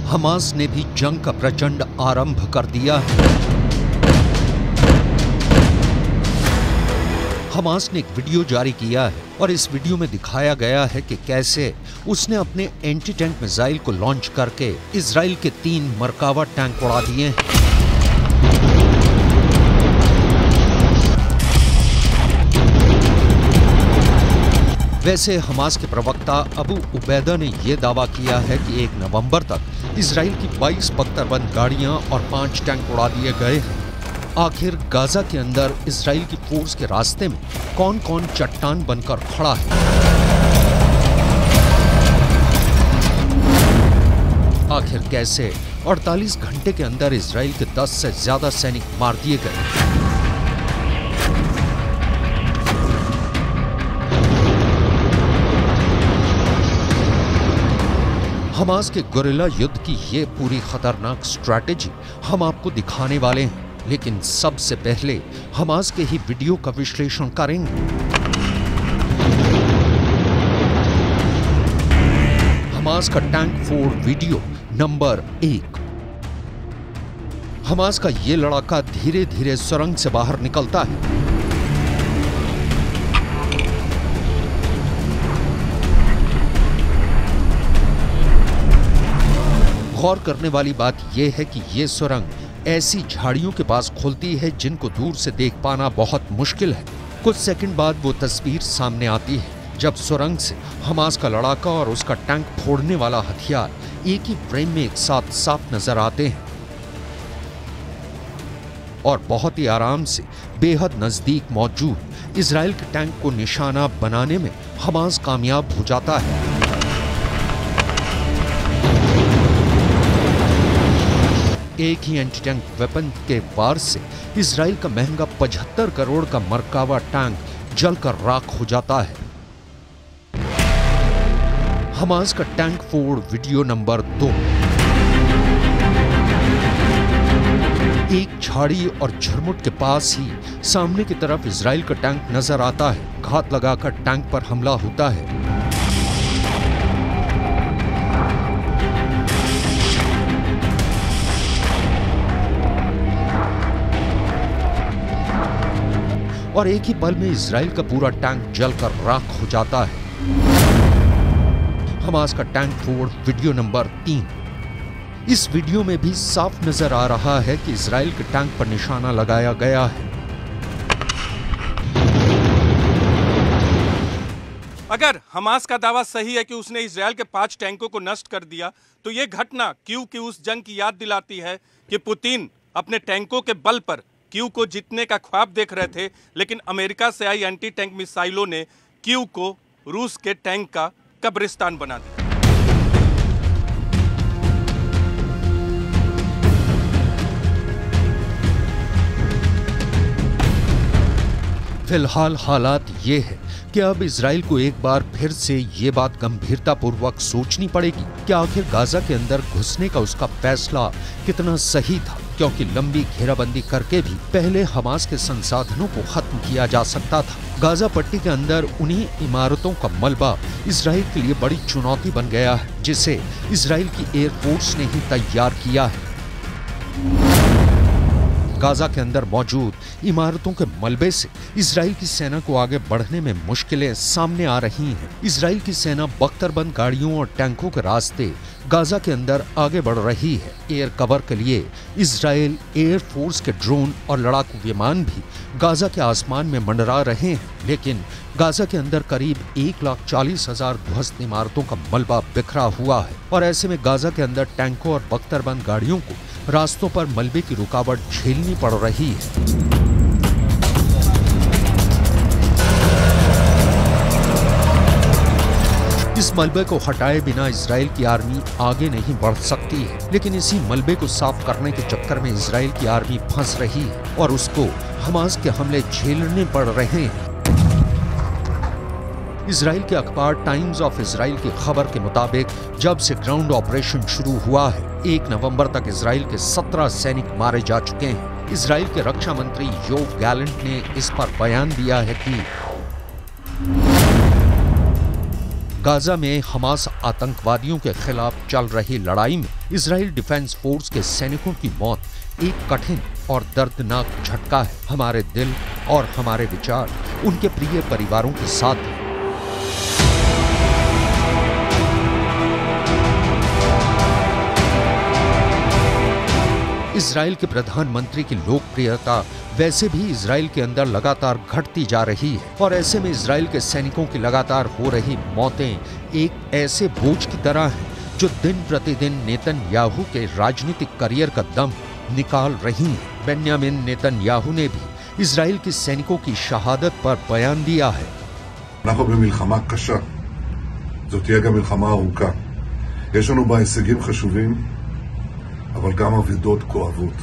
Hamas ने भी जंग का प्रचंड आरंभ कर दिया है। हमास ने एक वीडियो जारी किया है और इस वीडियो में दिखाया गया है कि कैसे उसने अपने एंटी टैंक मिसाइल को लॉन्च करके इजराइल के 3 मरकावा टैंक उड़ा दिए हैं। वैसे हमास के प्रवक्ता अबू उबैदा ने यह दावा किया है कि 1 नवंबर तक इजराइल की 22 बख्तरबंद गाड़ियां और 5 टैंक उड़ा दिए गए हैं। आखिर गाजा के अंदर इजराइल की फोर्स के रास्ते में कौन कौन चट्टान बनकर खड़ा है? आखिर कैसे 48 घंटे के अंदर इजराइल के 10 से ज्यादा सैनिक मार दिए गए? हमास के गुरिल्ला युद्ध की ये पूरी खतरनाक स्ट्रैटेजी हम आपको दिखाने वाले हैं, लेकिन सबसे पहले हमास के ही वीडियो का विश्लेषण करेंगे। हमास का टैंक फोड़ वीडियो नंबर 1। हमास का ये लड़ाका धीरे धीरे सुरंग से बाहर निकलता है। गौर करने वाली बात यह है कि यह सुरंग ऐसी झाड़ियों के पास खुलती है जिनको दूर से देख पाना बहुत मुश्किल है। कुछ सेकंड बाद वो तस्वीर सामने आती है जब सुरंग से हमास का लड़ाका और उसका टैंक फोड़ने वाला हथियार एक ही फ्रेम में एक साथ साफ नजर आते हैं और बहुत ही आराम से बेहद नजदीक मौजूद इजराइल के टैंक को निशाना बनाने में हमास कामयाब हो जाता है। एक ही एंटी टैंक वेपन के वार से इजराइल का महंगा 75 करोड़ का मरकावा टैंक जलकर राख हो जाता है। हमास का टैंक फोड़ वीडियो नंबर 2। एक झाड़ी और झरमुट के पास ही सामने की तरफ इजराइल का टैंक नजर आता है। घात लगाकर टैंक पर हमला होता है। और एक ही पल में इजराइल का पूरा टैंक जलकर राख हो जाता है। हमास का टैंक फोड़ वीडियो नंबर 3। इस वीडियो में भी साफ नजर आ रहा है कि इजराइल के टैंक पर निशाना लगाया गया है। अगर हमास का दावा सही है कि उसने इजराइल के 5 टैंकों को नष्ट कर दिया, तो यह घटना क्यू की उस जंग की याद दिलाती है कि पुतिन अपने टैंकों के बल पर क्यू को जीतने का ख्वाब देख रहे थे, लेकिन अमेरिका से आई एंटी टैंक मिसाइलों ने क्यू को रूस के टैंक का कब्रिस्तान बना दिया। फिलहाल हालात ये है कि अब इजराइल को एक बार फिर से ये बात गंभीरतापूर्वक सोचनी पड़ेगी कि आखिर गाजा के अंदर घुसने का उसका फैसला कितना सही था, क्योंकि लंबी घेराबंदी करके भी पहले हमास के संसाधनों को खत्म किया जा सकता था। गाजा पट्टी के अंदर उन्हीं इमारतों का मलबा इजराइल के लिए बड़ी चुनौती बन गया है, जिसे इजराइल की एयरफोर्स ने ही तैयार किया है। गाजा के अंदर मौजूद इमारतों के मलबे से इजराइल की सेना को आगे बढ़ने में मुश्किलें सामने आ रही हैं। इजराइल की सेना बख्तरबंद गाड़ियों और टैंकों के रास्ते गाजा के अंदर आगे बढ़ रही है। एयर कवर के लिए इजराइल एयरफोर्स के ड्रोन और लड़ाकू विमान भी गाजा के आसमान में मंडरा रहे हैं, लेकिन गाजा के अंदर करीब 1,40,000 ध्वस्त इमारतों का मलबा बिखरा हुआ है और ऐसे में गाजा के अंदर टैंकों और बख्तरबंद गाड़ियों को रास्तों पर मलबे की रुकावट झेलनी पड़ रही है। इस मलबे को हटाए बिना इजराइल की आर्मी आगे नहीं बढ़ सकती है, लेकिन इसी मलबे को साफ करने के चक्कर में इजराइल की आर्मी फंस रही है और उसको हमास के हमले झेलने पड़ रहे हैं। इजराइल के अखबार टाइम्स ऑफ इजराइल की खबर के मुताबिक जब से ग्राउंड ऑपरेशन शुरू हुआ है, 1 नवंबर तक इजराइल के 17 सैनिक मारे जा चुके हैं। इजराइल के रक्षा मंत्री योव गैलेंट ने इस पर बयान दिया है कि गाजा में हमास आतंकवादियों के खिलाफ चल रही लड़ाई में इजराइल डिफेंस फोर्स के सैनिकों की मौत एक कठिन और दर्दनाक झटका है। हमारे दिल और हमारे विचार उनके प्रिय परिवारों के साथ हैं। इजराइल के प्रधानमंत्री की लोकप्रियता वैसे भी इजराइल के अंदर लगातार घटती जा रही है और ऐसे में इजराइल के सैनिकों की लगातार हो रही मौतें एक ऐसे बोझ की तरह हैं जो दिन प्रतिदिन नेतन्याहू के राजनीतिक करियर का दम निकाल रही हैं। बेन्यामिन नेतन्याहू ने भी इजराइल के सैनिकों की शहादत पर बयान दिया है। אנחנו במלחמה קשה. זאת תהיה גם מלחמה ארוכה. יש לנו בה הישגים חשובים, אבל גם אבדות כואבות.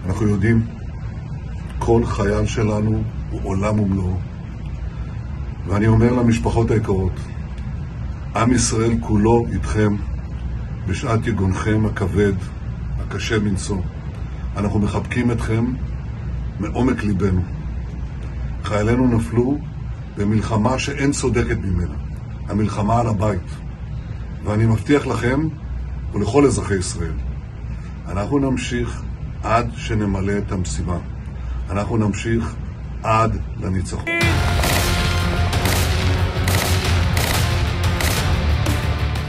אנחנו יודעים, כל חייל שלנו הוא עולם ומלואו. ואני אומר למשפחות היקרות, עם ישראל כולו איתכם בשעת יגונכם הכבד, הקשה מנשוא. אנחנו מחבקים אתכם מעומק ליבנו. חיילינו נפלו במלחמה שאין צודקת ממנה, המלחמה על הבית. ואני מבטיח לכם ולכל אזרחי ישראל, אנחנו נמשיך עד שנמלא את המשימה. אנחנו נמשיך עד לניצחון.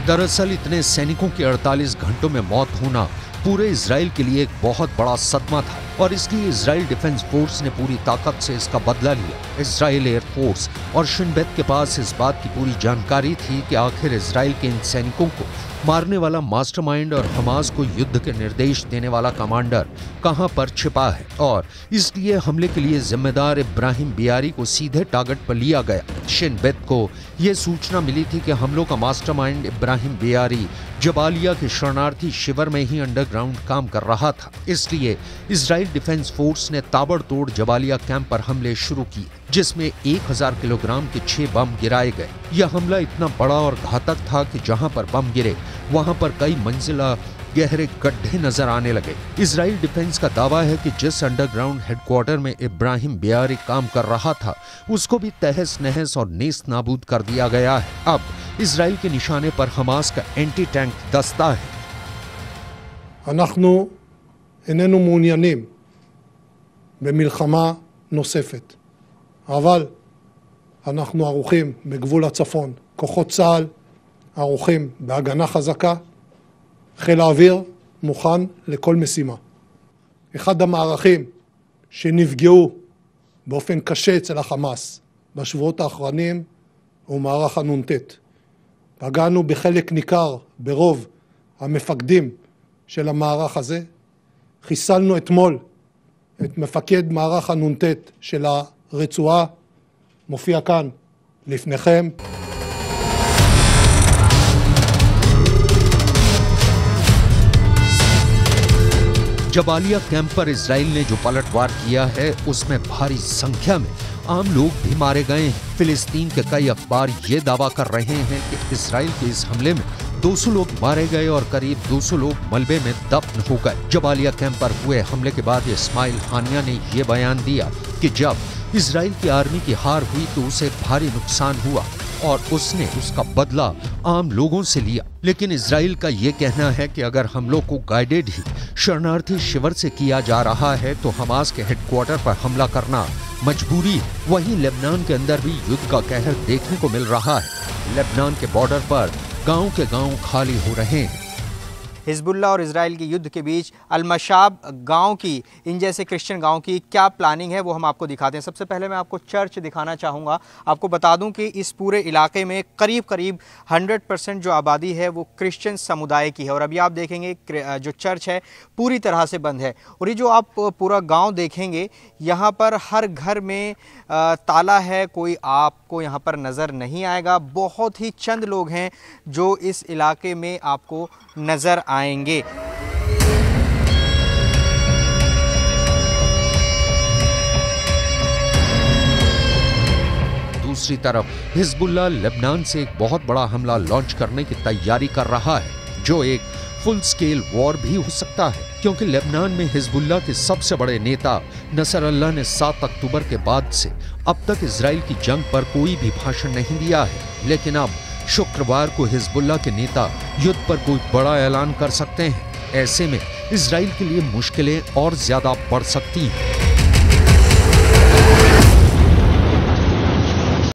दरअसल इतने सैनिकों की 48 घंटों में मौत होना पूरे इजराइल के लिए एक बहुत बड़ा सदमा था और इसलिए इजराइल डिफेंस फोर्स ने पूरी ताकत से इसका बदला लिया। इजराइल एयर फोर्स और शिन बेत के पास इस बात की पूरी जानकारी थी कि आखिर इजराइल के इन सैनिकों को मारने वाला मास्टरमाइंड और हमास को युद्ध के निर्देश देने वाला कमांडर कहां पर छिपा है और इसलिए हमले के लिए जिम्मेदार इब्राहिम बियारी को सीधे टारगेट पर लिया गया। शिन बेत को यह सूचना मिली थी कि हमलों का मास्टरमाइंड इब्राहिम बियारी जबालिया के शरणार्थी शिविर में ही अंडरग्राउंड काम कर रहा था। इसलिए इजराइल डिफेंस फोर्स ने ताबड़तोड़ जबालिया कैंप पर हमले शुरू किए, जिसमें 1000 किलोग्राम के 6 बम गिराए गए। यह हमला इतना बड़ा और घातक था कि जहां पर बम गिरे वहां पर कई मंजिला गहरे गड्ढे नजर आने लगे। इजराइल डिफेंस का दावा है कि जिस अंडरग्राउंड हेडक्वार्टर में इब्राहिम बियारी काम कर रहा था उसको भी तहस नहस और नेस्त नाबूद कर दिया गया है। अब इजराइल के निशाने पर हमास का एंटी टैंक दस्ता है। אנחנו איננו מעוניינים במלחמה נוספת, אבל אנחנו ערוכים בגבול הצפון, כוחות צה"ל ערוכים בהגנה חזקה, חיל האוויר מוכן לכל משימה. אחד המערכים שנפגעו באופן קשה אצל החמאס בשבועות האחרונים הוא מערך הנ"ט. פגענו בחלק ניכר ברוב המפקדים של המערך הזה. חיסלנו אתמול את מפקד מערך הנ"ט של הרצועה, מופיע כאן לפניכם. जबालिया कैंप पर इजराइल ने जो पलटवार किया है उसमें भारी संख्या में आम लोग भी मारे गए हैं। फिलिस्तीन के कई अखबार ये दावा कर रहे हैं कि इजराइल के इस हमले में 200 लोग मारे गए और करीब 200 लोग मलबे में दफन हो गए। जबालिया कैंप पर हुए हमले के बाद इस्माइल हानिया ने ये बयान दिया कि जब इजराइल की आर्मी की हार हुई तो उसे भारी नुकसान हुआ और उसने उसका बदला आम लोगों से लिया। लेकिन इजराइल का ये कहना है कि अगर हमलों को गाइडेड ही शरणार्थी शिविर से किया जा रहा है तो हमास के हेडक्वार्टर पर हमला करना मजबूरी है। वहीं लेबनान के अंदर भी युद्ध का कहर देखने को मिल रहा है। लेबनान के बॉर्डर पर गांव के गांव खाली हो रहे हैं। हिजबुल्लाह और इजराइल के युद्ध के बीच अल-मशाब गांव की, इन जैसे क्रिश्चियन गांव की क्या प्लानिंग है वो हम आपको दिखाते हैं। सबसे पहले मैं आपको चर्च दिखाना चाहूँगा। आपको बता दूं कि इस पूरे इलाके में करीब 100% जो आबादी है वो क्रिश्चियन समुदाय की है और अभी आप देखेंगे जो चर्च है पूरी तरह से बंद है। और ये जो आप पूरा गाँव देखेंगे यहाँ पर हर घर में ताला है, कोई आपको यहाँ पर नज़र नहीं आएगा। बहुत ही चंद लोग हैं जो इस इलाके में आपको नज़र आएंगे। दूसरी तरफ हिजबुल्लाह लेबनान से एक बहुत बड़ा हमला लॉन्च करने की तैयारी कर रहा है, जो एक फुल स्केल वॉर भी हो सकता है, क्योंकि लेबनान में हिजबुल्लाह के सबसे बड़े नेता नसरल्लाह ने 7 अक्टूबर के बाद से अब तक इजराइल की जंग पर कोई भी भाषण नहीं दिया है। लेकिन अब शुक्रवार को हिजबुल्लाह के नेता युद्ध पर कोई बड़ा ऐलान कर सकते हैं। ऐसे में इजराइल के लिए मुश्किलें और ज्यादा बढ़ सकती हैं।